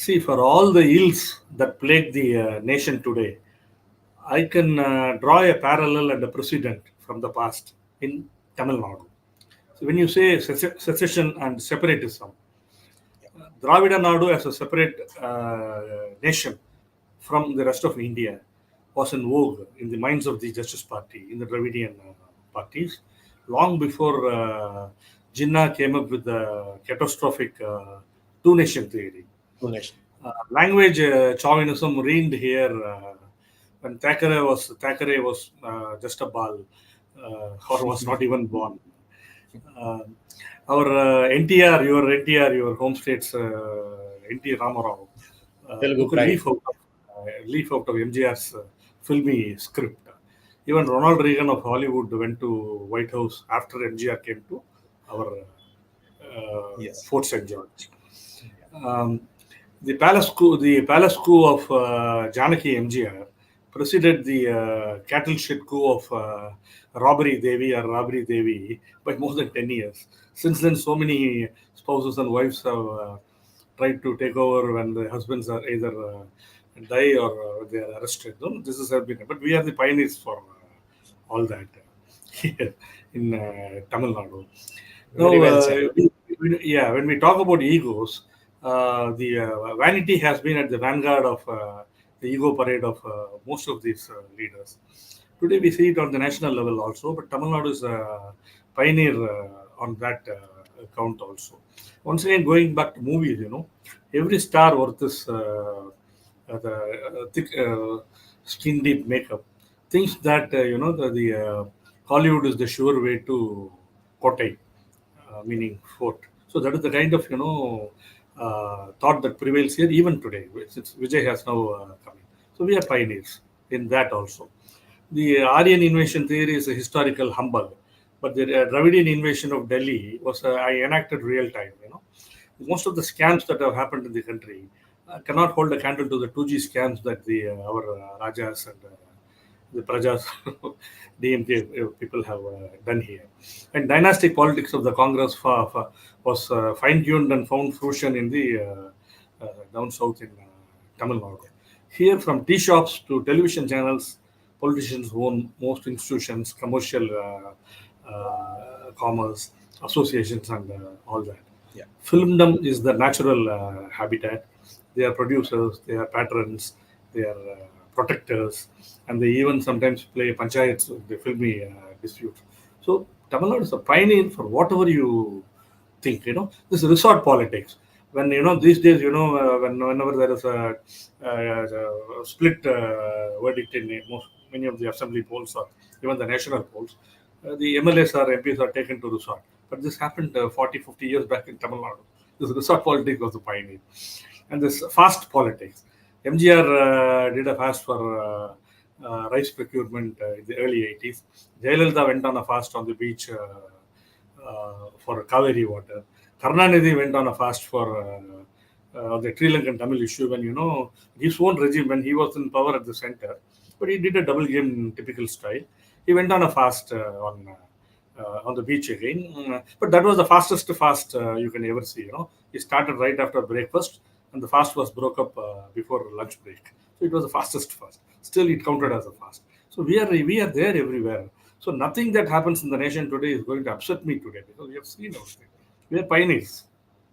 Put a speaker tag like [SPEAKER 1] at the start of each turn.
[SPEAKER 1] See, for all the ills that plague the nation today, I can draw a parallel and a precedent from the past in Tamil Nadu. So when you say secession and separatism, Dravida Nadu as a separate nation from the rest of India was in vogue in the minds of the Justice Party, in the Dravidian parties, long before Jinnah came up with the catastrophic two-nation theory.
[SPEAKER 2] Donation.
[SPEAKER 1] Language chauvinism reigned here when Thackeray was just a ball or was not even born. Uh, our NTR, your home state's NT Ramarao,
[SPEAKER 2] Telugu
[SPEAKER 1] took a
[SPEAKER 2] pride.
[SPEAKER 1] leaf out of MGR's filmy script. Even Ronald Reagan of Hollywood went to White House after MGR came to our
[SPEAKER 2] Yes.
[SPEAKER 1] Fort St. George. The palace coup of Janaki MGR preceded the cattle shed coup of Robbery Devi by more than 10 years. Since then, so many spouses and wives have tried to take over when the husbands are either die or they are arrested. No, this has been, but we are the pioneers for all that here in Tamil Nadu.
[SPEAKER 2] Very well said.
[SPEAKER 1] When we talk about egos, the vanity has been at the vanguard of the ego parade of most of these leaders. Today we see it on the national level also, but Tamil Nadu is a pioneer on that count also. Once again, going back to movies, every star worth this the thick skin deep makeup thinks that the Hollywood is the sure way to Kotai, meaning fort. So that is the kind of thought that prevails here even today, since Vijay has now come in. So we are pioneers in that also. The Aryan invasion theory is a historical humbug, but the Dravidian invasion of Delhi was enacted real time. Most of the scams that have happened in the country cannot hold a candle to the 2G scams that our Rajas and the Prajas, DMK people have done here. And dynastic politics of the Congress was fine-tuned and found fruition in the down south in Tamil Nadu. Here, from tea shops to television channels, politicians own most institutions, commercial commerce, associations, and all that.
[SPEAKER 2] Yeah.
[SPEAKER 1] Filmdom is the natural habitat. They are producers, they are patrons, they are protectors, and they even sometimes play panchayats with the filmy dispute. So Tamil Nadu is a pioneer for whatever you think. This resort politics. When these days, whenever there is a split verdict in many of the assembly polls or even the national polls, the MLAs or MPs are taken to resort. But this happened 40, 50 years back in Tamil Nadu. This resort politics was the pioneer. And this fast politics. MGR did a fast for rice procurement in the early 80s. Jayalalitha went on a fast on the beach for Kaveri water. Karnataka went on a fast for the Sri Lankan Tamil issue when, his own regime, when he was in power at the center, but he did a double game in typical style. He went on a fast on the beach again. But that was the fastest fast you can ever see. He started right after breakfast, and the fast was broke up before lunch break. So it was the fastest fast. Still, it counted as a fast. So we are there everywhere. So nothing that happens in the nation today is going to upset me today because we have seen everything. We are pioneers.